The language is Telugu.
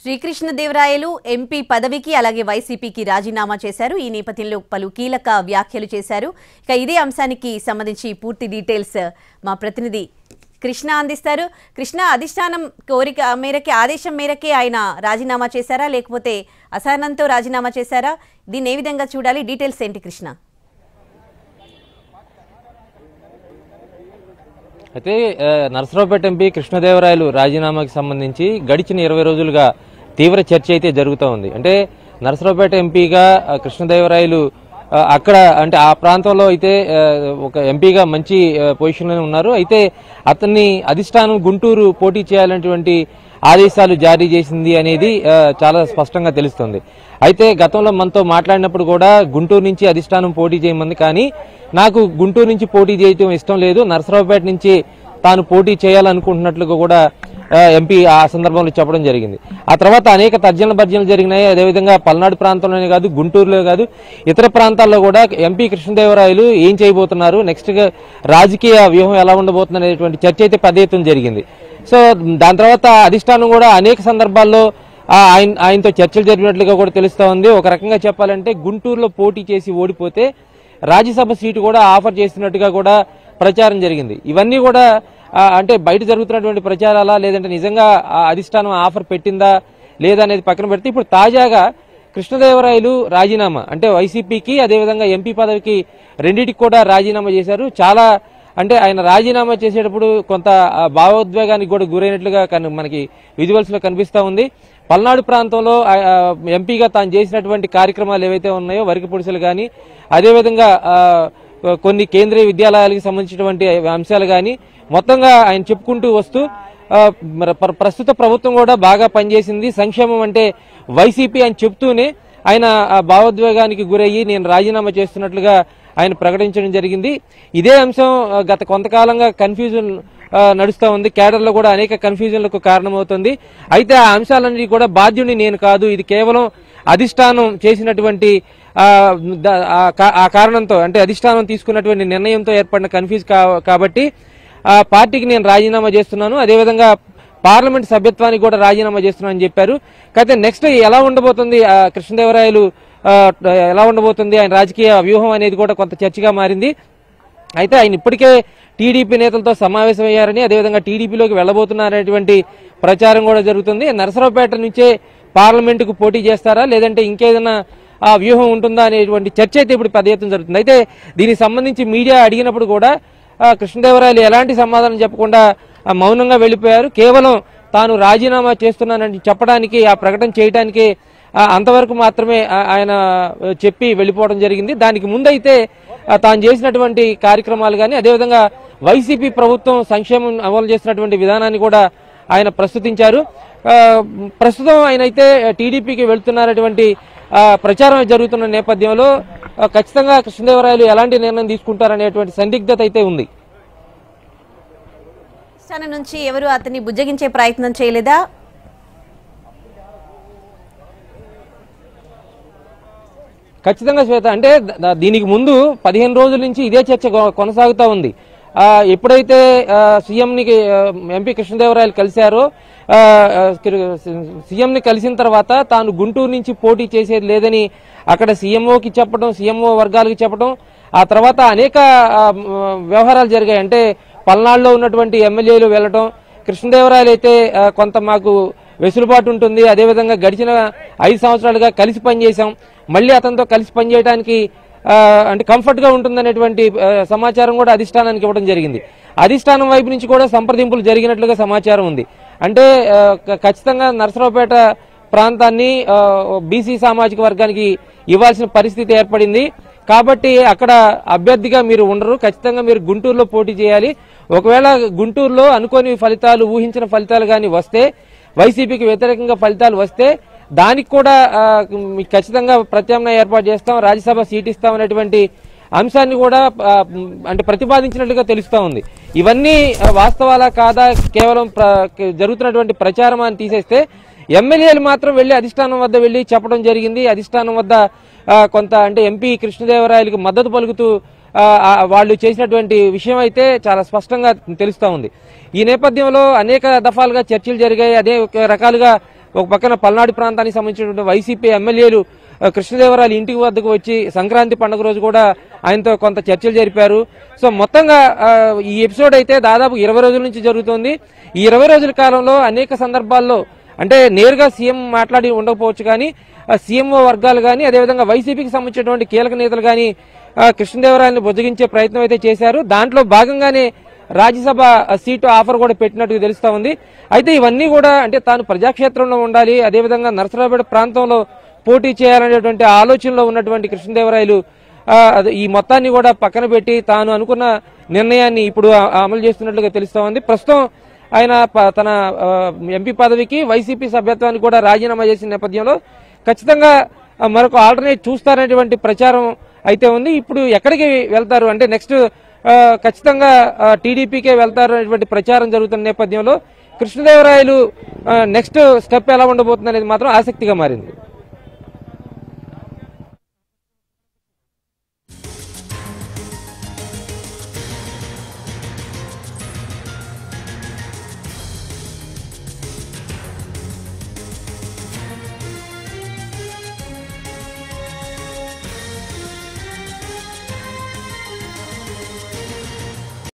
శ్రీకృష్ణదేవరాయలు ఎంపీ పదవికి అలాగే వైసీపీకి రాజీనామా చేశారు. ఈ నేపథ్యంలో పలు కీలక వ్యాఖ్యలు చేశారు. ఇక ఇదే అంశానికి సంబంధించి పూర్తి డీటెయిల్స్ మా ప్రతినిధి కృష్ణ అందిస్తారు. కృష్ణ, అధిష్టానం కోరిక మేరకే ఆదేశం మేరకే ఆయన రాజీనామా చేశారా లేకపోతే అసహనంతో రాజీనామా చేశారా? దీన్ని ఏ విధంగా చూడాలి? డీటెయిల్స్ ఏంటి కృష్ణ? అయితే నరసరావుపేట ఎంపీ కృష్ణదేవరాయలు రాజీనామాకి సంబంధించి గడిచిన 20 రోజులుగా తీవ్ర చర్చ అయితే జరుగుతూ ఉంది. అంటే నరసరావుపేట ఎంపీగా కృష్ణదేవరాయలు అక్కడ అంటే ఆ ప్రాంతంలో అయితే ఒక ఎంపీగా మంచి పొజిషన్లో ఉన్నారు. అయితే అతన్ని అధిష్టానం గుంటూరు పోటీ చేయాలనేటువంటి ఆదేశాలు జారీ చేసింది అనేది చాలా స్పష్టంగా తెలుస్తుంది. అయితే గతంలో మనతో మాట్లాడినప్పుడు కూడా గుంటూరు నుంచి అధిష్టానం పోటీ చేయమంది, కానీ నాకు గుంటూరు నుంచి పోటీ చేయడం ఇష్టం లేదు, నరసరావుపేట నుంచి తాను పోటీ చేయాలనుకుంటున్నట్లుగా కూడా ఎంపీ ఆ సందర్భంలో చెప్పడం జరిగింది. ఆ తర్వాత అనేక తర్జన భర్జనలు జరిగినాయి. అదేవిధంగా పల్నాడు ప్రాంతంలోనే కాదు, గుంటూరులో కాదు, ఇతర ప్రాంతాల్లో కూడా ఎంపీ కృష్ణదేవరాయలు ఏం చేయబోతున్నారు, నెక్స్ట్ రాజకీయ వ్యూహం ఎలా ఉండబోతుంది అనేటువంటి చర్చ అయితే పెద్ద ఎత్తున జరిగింది. సో దాని తర్వాత అధిష్టానం కూడా అనేక సందర్భాల్లో ఆయనతో చర్చలు జరిపినట్లుగా కూడా తెలుస్తా ఉంది. ఒక రకంగా చెప్పాలంటే గుంటూరులో పోటీ చేసి ఓడిపోతే రాజ్యసభ సీటు కూడా ఆఫర్ చేస్తున్నట్టుగా కూడా ప్రచారం జరిగింది. ఇవన్నీ కూడా అంటే బయట జరుగుతున్నటువంటి ప్రచారాలా లేదంటే నిజంగా అధిష్టానం ఆఫర్ పెట్టిందా లేదా అనేది పక్కన పెడితే ఇప్పుడు తాజాగా కృష్ణదేవరాయలు రాజీనామా అంటే వైసీపీకి అదేవిధంగా ఎంపీ పదవికి రెండింటికి కూడా రాజీనామా చేశారు. చాలా అంటే ఆయన రాజీనామా చేసేటప్పుడు కొంత భావోద్వేగానికి కూడా గురైనట్లుగా మనకి విజువల్స్ లో కనిపిస్తా ఉంది. పల్నాడు ప్రాంతంలో ఎంపీగా తాను చేసినటువంటి కార్యక్రమాలు ఏవైతే ఉన్నాయో వరికి పొడిసెలు కానీ అదేవిధంగా కొన్ని కేంద్రీయ విద్యాలయాలకు సంబంధించినటువంటి అంశాలు కానీ మొత్తంగా ఆయన చెప్పుకుంటూ వస్తూ ప్రస్తుత ప్రభుత్వం కూడా బాగా పనిచేసింది, సంక్షేమం అంటే వైసీపీ అని చెప్తూనే ఆయన భావోద్వేగానికి గురయ్యి నేను రాజీనామా చేస్తున్నట్లుగా ఆయన ప్రకటించడం జరిగింది. ఇదే అంశం గత కొంతకాలంగా కన్ఫ్యూజన్ నడుస్తూ ఉంది. కేడర్లో కూడా అనేక కన్ఫ్యూజన్లకు కారణమవుతుంది. అయితే ఆ అంశాలన్నీ కూడా బాధ్యుని నేను కాదు, ఇది కేవలం అధిష్టానం చేసినటువంటి ఆ కారణంతో అంటే అధిష్టానం తీసుకున్నటువంటి నిర్ణయంతో ఏర్పడిన కన్ఫ్యూజ్ కాబట్టి పార్టీకి నేను రాజీనామా చేస్తున్నాను, అదేవిధంగా పార్లమెంట్ సభ్యత్వానికి కూడా రాజీనామా చేస్తున్నానని చెప్పారు. అయితే నెక్స్ట్ ఎలా ఉండబోతుంది కృష్ణదేవరాయలు ఎలా ఉండబోతుంది ఆయన రాజకీయ వ్యూహం అనేది కూడా కొంత చర్చగా మారింది. అయితే ఆయన ఇప్పటికే టీడీపీ నేతలతో సమావేశమయ్యారని అదేవిధంగా టీడీపీలోకి వెళ్లబోతున్నారనేటువంటి ప్రచారం కూడా జరుగుతుంది. నరసరావుపేట నుంచే పార్లమెంటుకు పోటీ చేస్తారా లేదంటే ఇంకేదైనా వ్యూహం ఉంటుందా అనేటువంటి చర్చ అయితే ఇప్పుడు పెద్ద ఎత్తున జరుగుతుంది. అయితే దీనికి సంబంధించి మీడియా అడిగినప్పుడు కూడా కృష్ణదేవరాయలు ఎలాంటి సమాధానం చెప్పకుండా మౌనంగా వెళ్లిపోయారు. కేవలం తాను రాజీనామా చేస్తున్నానని చెప్పడానికి ఆ ప్రకటన చేయడానికి అంతవరకు మాత్రమే ఆయన చెప్పి వెళ్లిపోవడం జరిగింది. దానికి ముందైతే తాను చేసినటువంటి కార్యక్రమాలు కానీ అదేవిధంగా వైసీపీ ప్రభుత్వం సంక్షేమం అమలు చేసినటువంటి విధానాన్ని కూడా ఆయన ప్రస్తుతించారు. ప్రస్తుతం ఆయన అయితే టీడీపీకి వెళ్తున్నటువంటి ప్రచారం జరుగుతున్న నేపథ్యంలో ఖచ్చితంగా కృష్ణదేవరాయలు ఎలాంటి నిర్ణయం తీసుకుంటారనేటువంటి సందిగ్ధత అయితే ఉంది. స్థానం నుంచి ఎవరు అతన్ని బుజ్జగించే ప్రయత్నం చేయలేదా? ఖచ్చితంగా శ్వేత, అంటే దీనికి ముందు 15 రోజుల నుంచి ఇదే చర్చ కొనసాగుతూ ఉంది. ఎప్పుడైతే సీఎంని ఎంపీ కృష్ణదేవరాయలు కలిశారో సీఎంని కలిసిన తర్వాత తాను గుంటూరు నుంచి పోటీ చేసేది లేదని అక్కడ సీఎంఓకి చెప్పడం, సీఎంఓ వర్గాలకు చెప్పడం, ఆ తర్వాత అనేక వ్యవహారాలు జరిగాయి. అంటే పల్నాడులో ఉన్నటువంటి ఎమ్మెల్యేలు వెళ్లడం, కృష్ణదేవరాయలు అయితే కొంత మాకు వెసులుబాటు ఉంటుంది, అదేవిధంగా గడిచిన 5 సంవత్సరాలుగా కలిసి పనిచేశాం, మళ్ళీ అతనితో కలిసి పనిచేయడానికి అంటే కంఫర్ట్ గా ఉంటుందనేటువంటి సమాచారం కూడా అధిష్టానానికి ఇవ్వడం జరిగింది. అధిష్టానం వైపు నుంచి కూడా సంప్రదింపులు జరిగినట్లుగా సమాచారం ఉంది. అంటే ఖచ్చితంగా నరసరావుపేట ప్రాంతాన్ని బీసీ సామాజిక వర్గానికి ఇవ్వాల్సిన పరిస్థితి ఏర్పడింది. కాబట్టి అక్కడ అభ్యర్థిగా మీరు ఉండరు, ఖచ్చితంగా మీరు గుంటూరులో పోటీ చేయాలి. ఒకవేళ గుంటూరులో అనుకోని ఫలితాలు, ఊహించిన ఫలితాలు కానీ వస్తే, వైసీపీకి వ్యతిరేకంగా ఫలితాలు వస్తే దానికి కూడా ఖచ్చితంగా ప్రత్యామ్నాయ ఏర్పాటు చేస్తాం, రాజ్యసభ సీట్ ఇస్తాం అనేటువంటి అంశాన్ని కూడా అంటే ప్రతిపాదించినట్లుగా తెలుస్తా ఉంది. ఇవన్నీ వాస్తవాలా కాదా, కేవలం జరుగుతున్నటువంటి ప్రచారం అని తీసేస్తే ఎమ్మెల్యేలు మాత్రం వెళ్లి అధిష్టానం వద్ద వెళ్లి చెప్పడం జరిగింది. అధిష్టానం వద్ద కొంత అంటే ఎంపీ కృష్ణదేవరాయలకు మద్దతు పలుకుతూ వాళ్ళు చేసినటువంటి విషయం అయితే చాలా స్పష్టంగా తెలుస్తా ఉంది. ఈ నేపథ్యంలో అనేక దఫాలుగా చర్చలు జరిగాయి. అదే రకాలుగా ఒక పక్కన పల్నాడు ప్రాంతానికి సంబంధించినటువంటి వైసీపీ ఎమ్మెల్యేలు కృష్ణదేవరాయలు ఇంటికి వద్దకు వచ్చి సంక్రాంతి పండుగ రోజు కూడా ఆయనతో కొంత చర్చలు జరిపారు. సో మొత్తంగా ఈ ఎపిసోడ్ అయితే దాదాపు 20 రోజుల నుంచి జరుగుతోంది. ఈ 20 రోజుల కాలంలో అనేక సందర్భాల్లో అంటే నేరుగా సీఎం మాట్లాడి ఉండకపోవచ్చు కానీ సీఎంఓ వర్గాలు కానీ అదేవిధంగా వైసీపీకి సంబంధించినటువంటి కీలక నేతలు కానీ కృష్ణదేవరాయలను బుజ్జగించే ప్రయత్నం అయితే చేశారు. దాంట్లో భాగంగానే రాజ్యసభ సీటు ఆఫర్ కూడా పెట్టినట్టు తెలుస్తా ఉంది. అయితే ఇవన్నీ కూడా అంటే తాను ప్రజాక్షేత్రంలో ఉండాలి, అదేవిధంగా నరసరావుపేట ప్రాంతంలో పోటీ చేయాలనేటువంటి ఆలోచనలో ఉన్నటువంటి కృష్ణదేవరాయలు ఈ మొత్తాన్ని కూడా పక్కన పెట్టి తాను అనుకున్న నిర్ణయాన్ని ఇప్పుడు అమలు చేస్తున్నట్లుగా తెలుస్తా ఉంది. ప్రస్తుతం ఆయన తన ఎంపీ పదవికి వైసీపీ సభ్యత్వానికి కూడా రాజీనామా చేసిన నేపథ్యంలో ఖచ్చితంగా మరొక ఆల్టర్నేట్ చూస్తారనేటువంటి ప్రచారం అయితే ఉంది. ఇప్పుడు ఎక్కడికి వెళ్తారు అంటే నెక్స్ట్ ఖచ్చితంగా టీడీపీకే వెళ్తారు అనేటువంటి ప్రచారం జరుగుతున్న నేపథ్యంలో కృష్ణదేవరాయలు నెక్స్ట్ స్టెప్ ఎలా ఉండబోతుంది అనేది మాత్రం ఆసక్తిగా మారింది.